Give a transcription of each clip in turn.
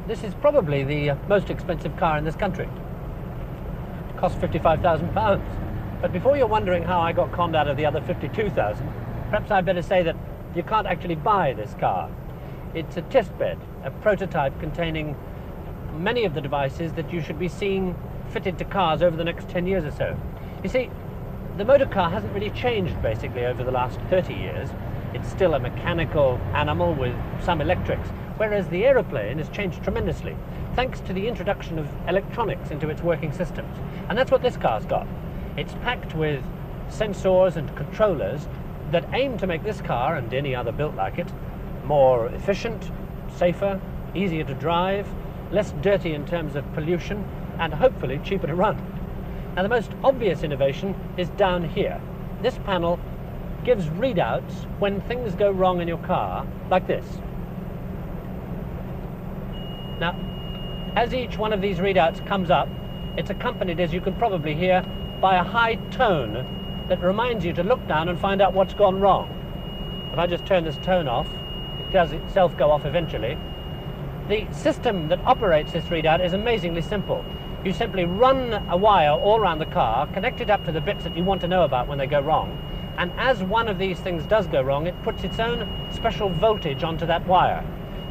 This is probably the most expensive car in this country. It costs £55,000. But before you're wondering how I got conned out of the other 52,000, perhaps I'd better say that you can't actually buy this car. It's a test bed, a prototype containing many of the devices that you should be seeing fitted to cars over the next 10 years or so. You see, the motor car hasn't really changed basically over the last 30 years. It's still a mechanical animal with some electrics, whereas the aeroplane has changed tremendously, thanks to the introduction of electronics into its working systems. And that's what this car's got. It's packed with sensors and controllers that aim to make this car, and any other built like it, more efficient, safer, easier to drive, less dirty in terms of pollution, and hopefully cheaper to run. Now, the most obvious innovation is down here. This panel gives readouts when things go wrong in your car, like this. Now, as each one of these readouts comes up, it's accompanied, as you can probably hear, by a high tone that reminds you to look down and find out what's gone wrong. If I just turn this tone off, it does itself go off eventually. The system that operates this readout is amazingly simple. You simply run a wire all around the car, connect it up to the bits that you want to know about when they go wrong, and as one of these things does go wrong, it puts its own special voltage onto that wire.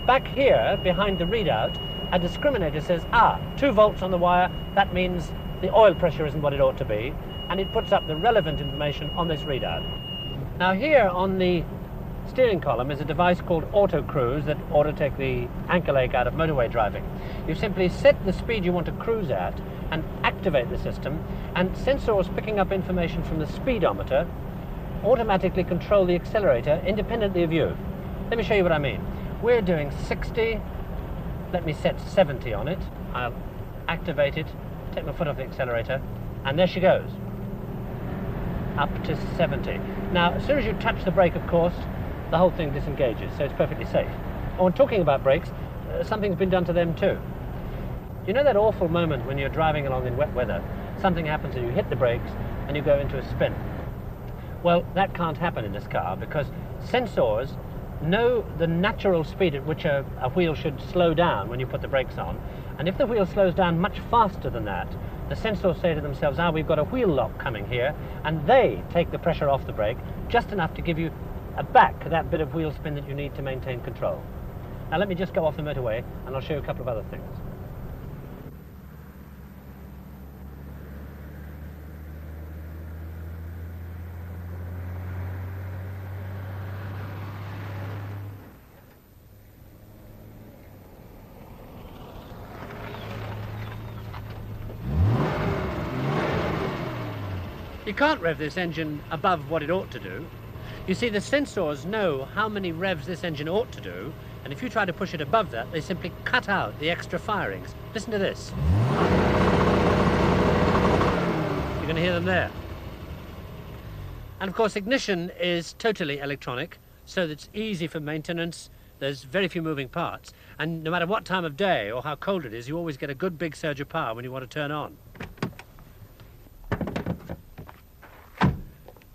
Back here, behind the readout, a discriminator says, 2 volts on the wire, that means the oil pressure isn't what it ought to be, and it puts up the relevant information on this readout. Now here on the steering column is a device called auto cruise that ought to take the ankle ache out of motorway driving. You simply set the speed you want to cruise at and activate the system, and sensors picking up information from the speedometer automatically control the accelerator independently of you. Let me show you what I mean. We're doing 60, let me set 70 on it. I'll activate it, take my foot off the accelerator, and there she goes, up to 70. Now, as soon as you touch the brake, of course, the whole thing disengages, so it's perfectly safe. Oh, and talking about brakes, something's been done to them too. You know that awful moment when you're driving along in wet weather, something happens and you hit the brakes and you go into a spin? Well, that can't happen in this car because sensors know the natural speed at which a wheel should slow down when you put the brakes on, and if the wheel slows down much faster than that, the sensors say to themselves, we've got a wheel lock coming here, and they take the pressure off the brake just enough to give you back that bit of wheel spin that you need to maintain control. Now let me just go off the motorway and I'll show you a couple of other things. You can't rev this engine above what it ought to do. You see, the sensors know how many revs this engine ought to do, and if you try to push it above that, they simply cut out the extra firings. Listen to this. You're going to hear them there. And of course, ignition is totally electronic, so that it's easy for maintenance. There's very few moving parts, and no matter what time of day or how cold it is, you always get a good big surge of power when you want to turn on.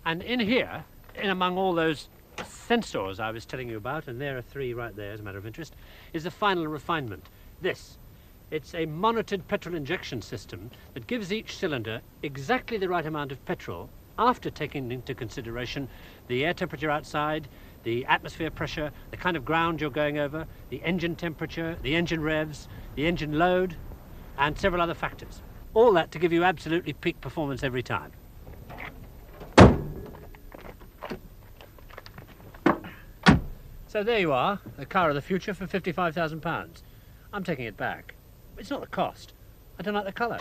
And in here, in among all those sensors I was telling you about, and there are 3 right there as a matter of interest, is the final refinement. This. It's a monitored petrol injection system that gives each cylinder exactly the right amount of petrol after taking into consideration the air temperature outside, the atmosphere pressure, the kind of ground you're going over, the engine temperature, the engine revs, the engine load, and several other factors. All that to give you absolutely peak performance every time. So there you are, the car of the future for £55,000. I'm taking it back. It's not the cost. I don't like the colour.